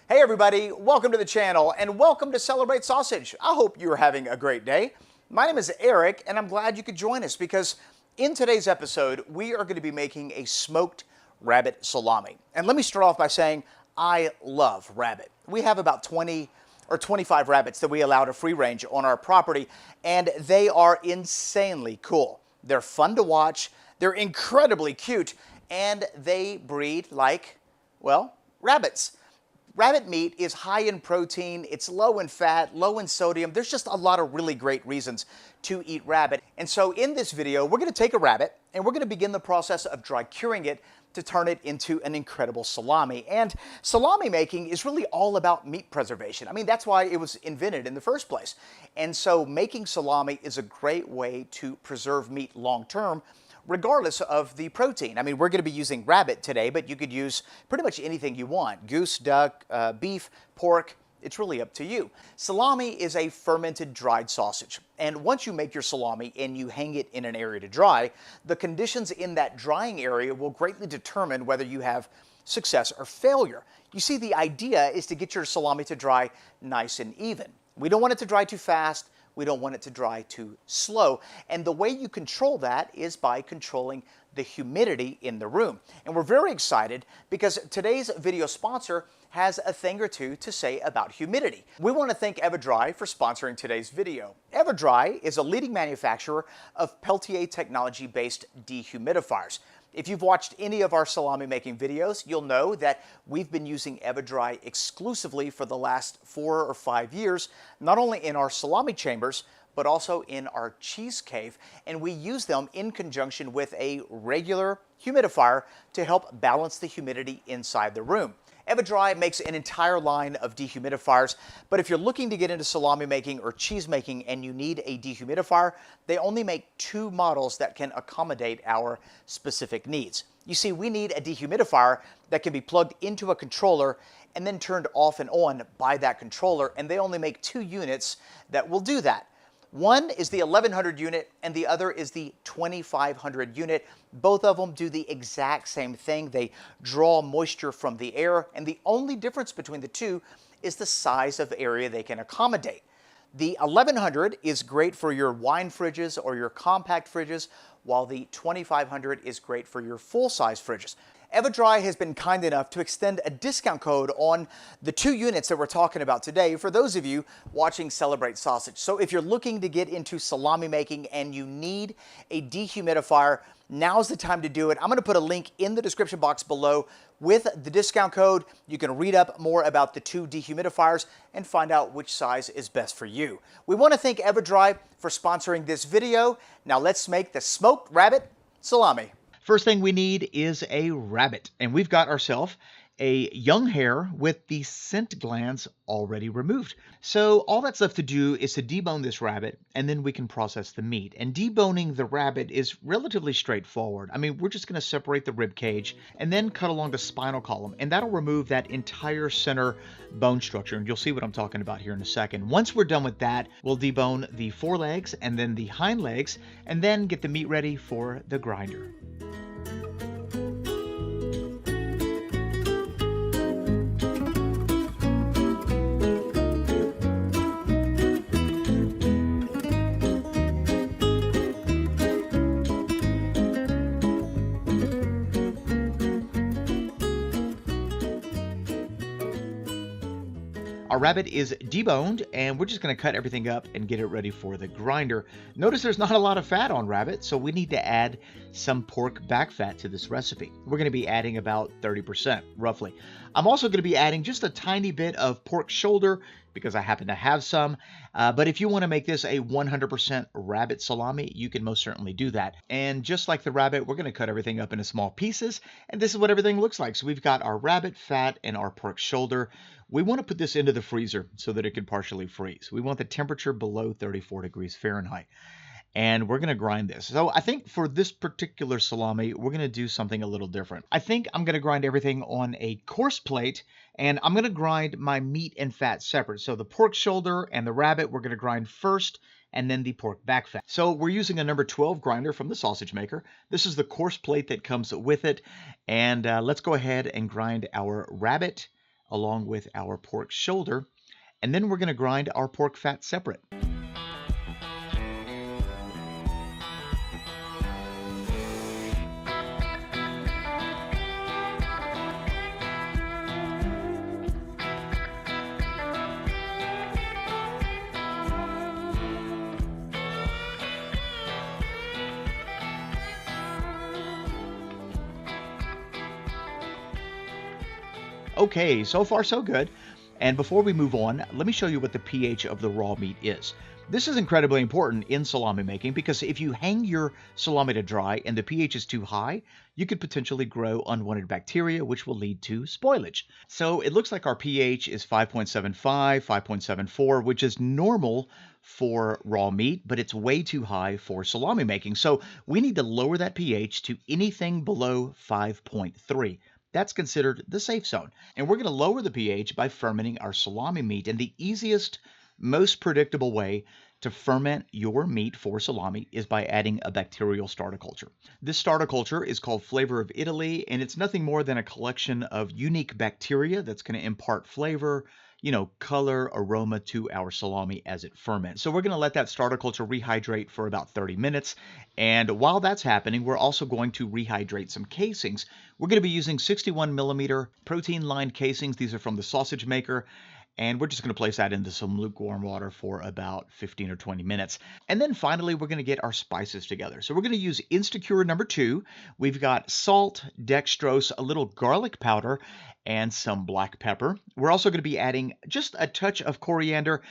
Hey everybody, welcome to the channel and welcome to Celebrate Sausage. I hope you're having a great day. My name is Eric and I'm glad you could join us because in today's episode we are going to be making a smoked rabbit salami. And let me start off by saying I love rabbit. We have about 20 or 25 rabbits that we allow to free range on our property and they are insanely cool. They're fun to watch, they're incredibly cute, and they breed like, well, rabbits. Rabbit meat is high in protein, it's low in fat, low in sodium. There's just a lot of really great reasons to eat rabbit. And so in this video, we're going to take a rabbit and we're going to begin the process of dry curing it to turn it into an incredible salami. And salami making is really all about meat preservation. I mean, that's why it was invented in the first place. And so making salami is a great way to preserve meat long term, regardless of the protein. I mean, we're going to be using rabbit today, but you could use pretty much anything you want. Goose, duck, beef, pork, it's really up to you. Salami is a fermented dried sausage. And once you make your salami and you hang it in an area to dry, the conditions in that drying area will greatly determine whether you have success or failure. You see, the idea is to get your salami to dry nice and even. We don't want it to dry too fast. We don't want it to dry too slow. And the way you control that is by controlling the humidity in the room. And we're very excited because today's video sponsor has a thing or two to say about humidity. We want to thank EverDry for sponsoring today's video. EverDry is a leading manufacturer of Peltier technology-based dehumidifiers. If you've watched any of our salami making videos, you'll know that we've been using EverDry exclusively for the last 4 or 5 years, not only in our salami chambers, but also in our cheese cave. And we use them in conjunction with a regular humidifier to help balance the humidity inside the room. EverDry makes an entire line of dehumidifiers, but if you're looking to get into salami making or cheese making and you need a dehumidifier, they only make 2 models that can accommodate our specific needs. You see, we need a dehumidifier that can be plugged into a controller and then turned off and on by that controller, and they only make 2 units that will do that. One is the 1100 unit and the other is the 2500 unit. Both of them do the exact same thing. They draw moisture from the air, and the only difference between the two is the size of area they can accommodate. The 1100 is great for your wine fridges or your compact fridges, while the 2500 is great for your full-size fridges. EverDry has been kind enough to extend a discount code on the 2 units that we're talking about today for those of you watching Celebrate Sausage. So if you're looking to get into salami making and you need a dehumidifier, now's the time to do it. I'm going to put a link in the description box below with the discount code. You can read up more about the 2 dehumidifiers and find out which size is best for you. We want to thank EverDry for sponsoring this video. Now let's make the smoked rabbit salami. First thing we need is a rabbit, and we've got ourselves a young hare with the scent glands already removed. So all that's left to do is to debone this rabbit, and then we can process the meat. And deboning the rabbit is relatively straightforward. I mean, we're just going to separate the rib cage and then cut along the spinal column, and that'll remove that entire center bone structure. And you'll see what I'm talking about here in a second. Once we're done with that, we'll debone the forelegs and then the hind legs, and then get the meat ready for the grinder. Our rabbit is deboned, and we're just going to cut everything up and get it ready for the grinder. Notice there's not a lot of fat on rabbit, so we need to add some pork back fat to this recipe. We're going to be adding about 30%, roughly. I'm also going to be adding just a tiny bit of pork shoulder because I happen to have some. But if you want to make this a 100% rabbit salami, you can most certainly do that. And just like the rabbit, we're going to cut everything up into small pieces, and this is what everything looks like. So we've got our rabbit fat and our pork shoulder. We want to put this into the freezer so that it can partially freeze. We want the temperature below 34 degrees Fahrenheit. And we're going to grind this. So I think for this particular salami, we're going to do something a little different. I think I'm going to grind everything on a coarse plate, and I'm going to grind my meat and fat separate. So the pork shoulder and the rabbit, we're going to grind first, and then the pork back fat. So we're using a number 12 grinder from the sausage maker. This is the coarse plate that comes with it. And let's go ahead and grind our rabbit, along with our pork shoulder, and then we're going to grind our pork fat separate. Okay, so far so good. And before we move on, let me show you what the pH of the raw meat is. This is incredibly important in salami making because if you hang your salami to dry and the pH is too high, you could potentially grow unwanted bacteria, which will lead to spoilage. So it looks like our pH is 5.75, 5.74, which is normal for raw meat, but it's way too high for salami making. So we need to lower that pH to anything below 5.3. That's considered the safe zone. And we're going to lower the pH by fermenting our salami meat. And the easiest, most predictable way to ferment your meat for salami is by adding a bacterial starter culture. This starter culture is called Flavor of Italy, and it's nothing more than a collection of unique bacteria that's going to impart flavor, color, aroma to our salami as it ferments. So we're going to let that starter culture rehydrate for about 30 minutes. And while that's happening, we're also going to rehydrate some casings. We're going to be using 61 millimeter protein lined casings. These are from the sausage maker. And we're just going to place that into some lukewarm water for about 15 or 20 minutes. And then finally, we're going to get our spices together. So we're going to use Instacure number 2. We've got salt, dextrose, a little garlic powder, and some black pepper. We're also going to be adding just a touch of coriander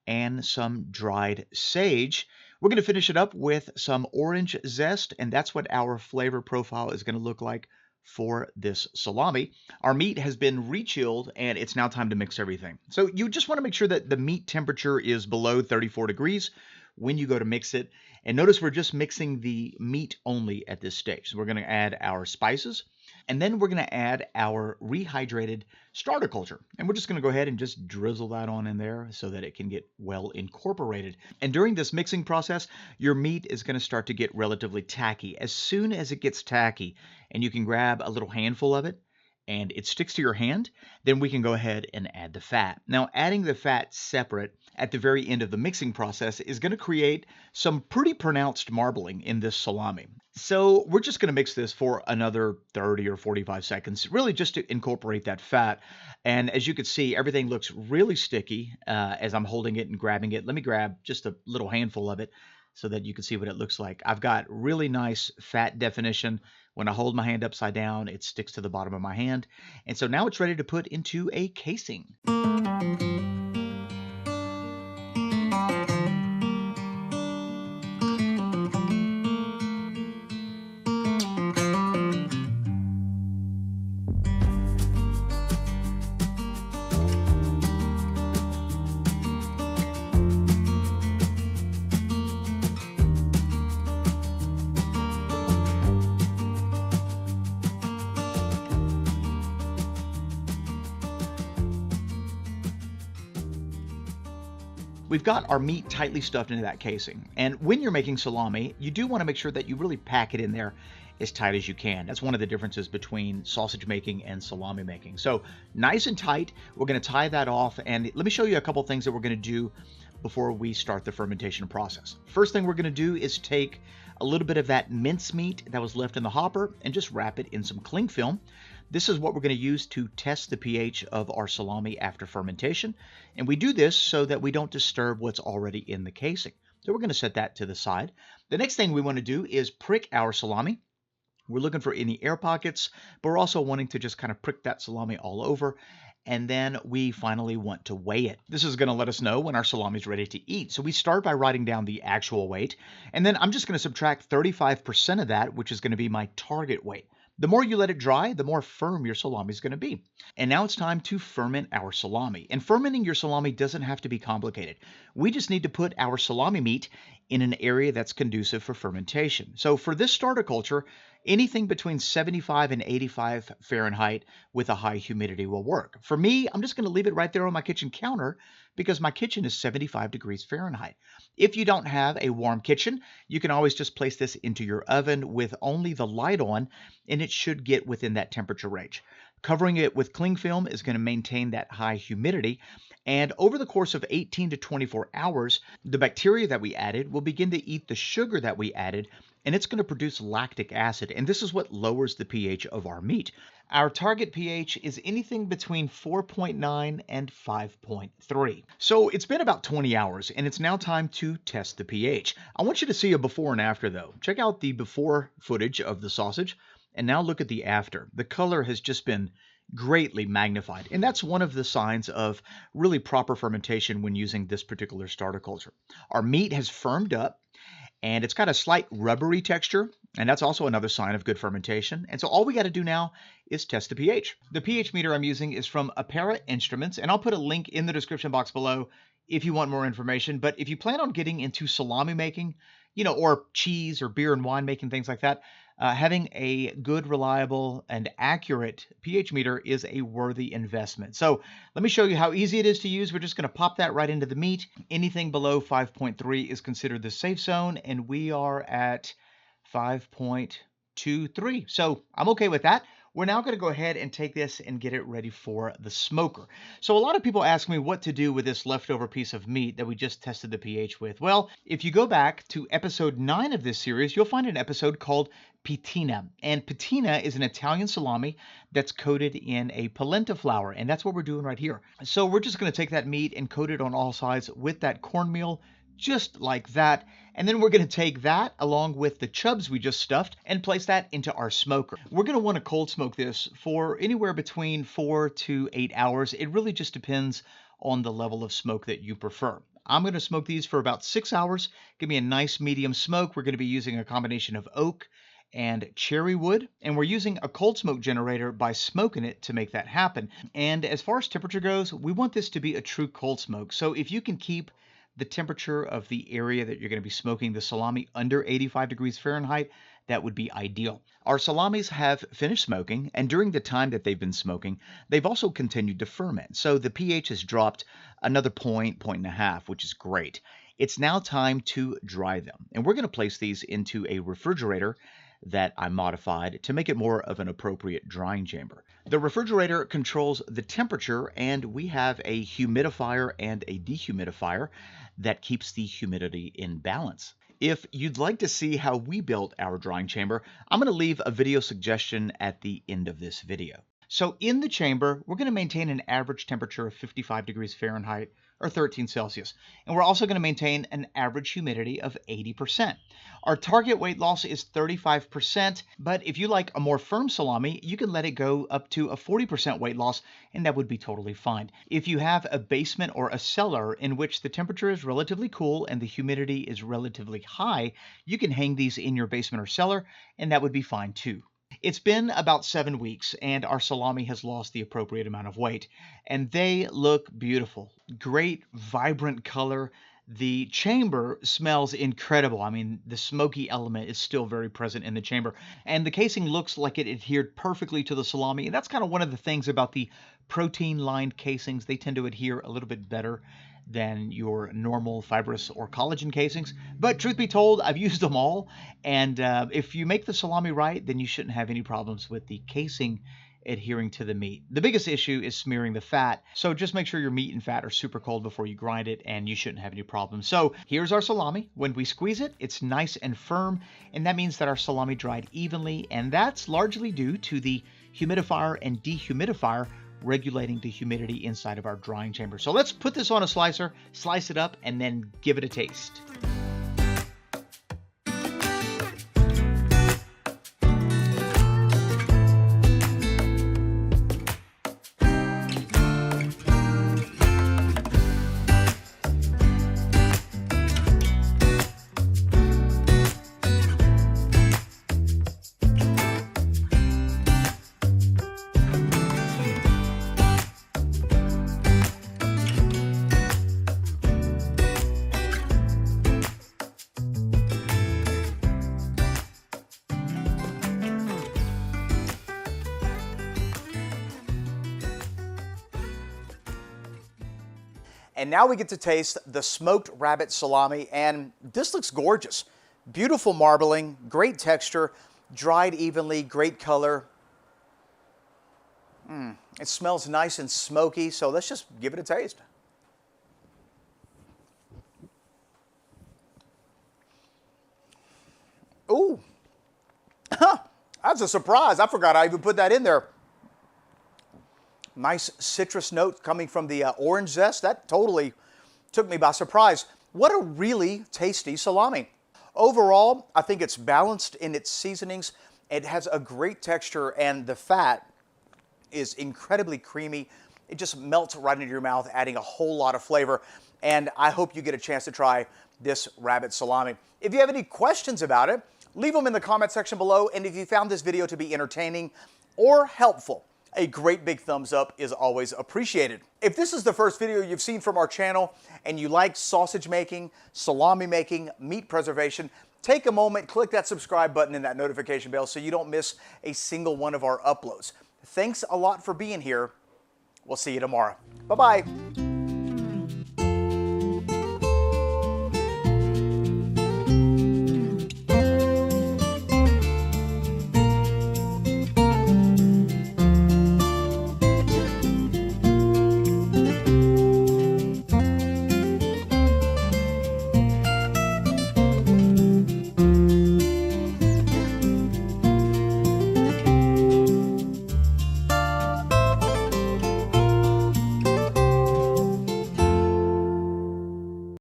and some dried sage. We're going to finish it up with some orange zest, and that's what our flavor profile is going to look like for this salami. Our meat has been re-chilled and it's now time to mix everything. So you just want to make sure that the meat temperature is below 34 degrees when you go to mix it. And notice we're just mixing the meat only at this stage. So we're going to add our spices and then we're going to add our rehydrated starter culture. And we're just going to go ahead and just drizzle that on in there so that it can get well incorporated. And during this mixing process, your meat is going to start to get relatively tacky. As soon as it gets tacky and you can grab a little handful of it and it sticks to your hand, then we can go ahead and add the fat. Now, adding the fat separate at the very end of the mixing process is going to create some pretty pronounced marbling in this salami. So we're just going to mix this for another 30 or 45 seconds, really just to incorporate that fat. And as you can see, everything looks really sticky as I'm holding it and grabbing it. Let me grab just a little handful of it so that you can see what it looks like. I've got really nice fat definition. When I hold my hand upside down, it sticks to the bottom of my hand. And so now it's ready to put into a casing. We've got our meat tightly stuffed into that casing. And when you're making salami, you do want to make sure that you really pack it in there as tight as you can. That's one of the differences between sausage making and salami making. So nice and tight, we're going to tie that off. And let me show you a couple things that we're going to do before we start the fermentation process. First thing we're going to do is take a little bit of that mincemeat that was left in the hopper and just wrap it in some cling film. This is what we're going to use to test the pH of our salami after fermentation. And we do this so that we don't disturb what's already in the casing. So we're going to set that to the side. The next thing we want to do is prick our salami. We're looking for any air pockets, but we're also wanting to just kind of prick that salami all over. And then we finally want to weigh it. This is going to let us know when our salami is ready to eat. So we start by writing down the actual weight. And then I'm just going to subtract 35% of that, which is going to be my target weight. The more you let it dry, the more firm your salami is going to be. And now it's time to ferment our salami. And fermenting your salami doesn't have to be complicated. We just need to put our salami meat in an area that's conducive for fermentation. So for this starter culture, anything between 75 and 85 Fahrenheit with a high humidity will work. For me, I'm just going to leave it right there on my kitchen counter because my kitchen is 75 degrees Fahrenheit. If you don't have a warm kitchen, you can always just place this into your oven with only the light on, and it should get within that temperature range. Covering it with cling film is going to maintain that high humidity. And over the course of 18 to 24 hours, the bacteria that we added will begin to eat the sugar that we added, and it's going to produce lactic acid. And this is what lowers the pH of our meat. Our target pH is anything between 4.9 and 5.3. So it's been about 20 hours, and it's now time to test the pH. I want you to see a before and after, though. Check out the before footage of the sausage, and now look at the after. The color has just been greatly magnified, and that's one of the signs of really proper fermentation when using this particular starter culture. Our meat has firmed up, and it's got a slight rubbery texture, and that's also another sign of good fermentation. And so all we got to do now is test the pH. The pH meter I'm using is from Apera Instruments, and I'll put a link in the description box below if you want more information. But if you plan on getting into salami making, or cheese or beer and wine making, things like that, having a good, reliable, and accurate pH meter is a worthy investment. So let me show you how easy it is to use. We're just going to pop that right into the meat. Anything below 5.3 is considered the safe zone, and we are at 5.23. So I'm okay with that. We're now going to go ahead and take this and get it ready for the smoker. So a lot of people ask me what to do with this leftover piece of meat that we just tested the pH with. Well, if you go back to episode 9 of this series, you'll find an episode called Patina. And patina is an Italian salami that's coated in a polenta flour, and that's what we're doing right here. So we're just going to take that meat and coat it on all sides with that cornmeal, just like that. And then we're going to take that along with the chubs we just stuffed and place that into our smoker. We're going to want to cold smoke this for anywhere between 4 to 8 hours. It really just depends on the level of smoke that you prefer. I'm going to smoke these for about 6 hours. Give me a nice medium smoke. We're going to be using a combination of oak and cherry wood, and we're using a cold smoke generator by smoking it to make that happen. And as far as temperature goes, we want this to be a true cold smoke. So if you can keep the temperature of the area that you're going to be smoking the salami under 85 degrees Fahrenheit, that would be ideal. Our salamis have finished smoking, and during the time that they've been smoking, they've also continued to ferment. So the pH has dropped another point and a half, which is great. It's now time to dry them, and we're going to place these into a refrigerator that I modified to make it more of an appropriate drying chamber. The refrigerator controls the temperature, and we have a humidifier and a dehumidifier that keeps the humidity in balance. If you'd like to see how we built our drying chamber, I'm going to leave a video suggestion at the end of this video. So in the chamber, we're going to maintain an average temperature of 55 degrees Fahrenheit or 13 Celsius. And we're also going to maintain an average humidity of 80%. Our target weight loss is 35%, but if you like a more firm salami, you can let it go up to a 40% weight loss, and that would be totally fine. If you have a basement or a cellar in which the temperature is relatively cool and the humidity is relatively high, you can hang these in your basement or cellar, and that would be fine too. It's been about 7 weeks, and our salami has lost the appropriate amount of weight, and they look beautiful. Great, vibrant color. The chamber smells incredible. I mean, the smoky element is still very present in the chamber, and the casing looks like it adhered perfectly to the salami, and that's kind of one of the things about the protein-lined casings. They tend to adhere a little bit better than your normal fibrous or collagen casings. But truth be told, I've used them all, and if you make the salami right, then you shouldn't have any problems with the casing adhering to the meat. The biggest issue is smearing the fat, so just make sure your meat and fat are super cold before you grind it, and you shouldn't have any problems. So here's our salami. When we squeeze it, it's nice and firm, and that means that our salami dried evenly, and that's largely due to the humidifier and dehumidifier regulating the humidity inside of our drying chamber. So let's put this on a slicer, slice it up, and then give it a taste. And now we get to taste the smoked rabbit salami, and this looks gorgeous. Beautiful marbling, great texture, dried evenly, great color. It smells nice and smoky, so let's just give it a taste. Ooh, that's a surprise. I forgot I even put that in there. Nice citrus note coming from the orange zest. That totally took me by surprise. What a really tasty salami. Overall, I think it's balanced in its seasonings. It has a great texture, and the fat is incredibly creamy. It just melts right into your mouth, adding a whole lot of flavor. And I hope you get a chance to try this rabbit salami. If you have any questions about it, leave them in the comment section below. And if you found this video to be entertaining or helpful, a great big thumbs up is always appreciated. If this is the first video you've seen from our channel and you like sausage making, salami making, meat preservation, take a moment, click that subscribe button and that notification bell so you don't miss a single one of our uploads. Thanks a lot for being here. We'll see you tomorrow. Bye-bye.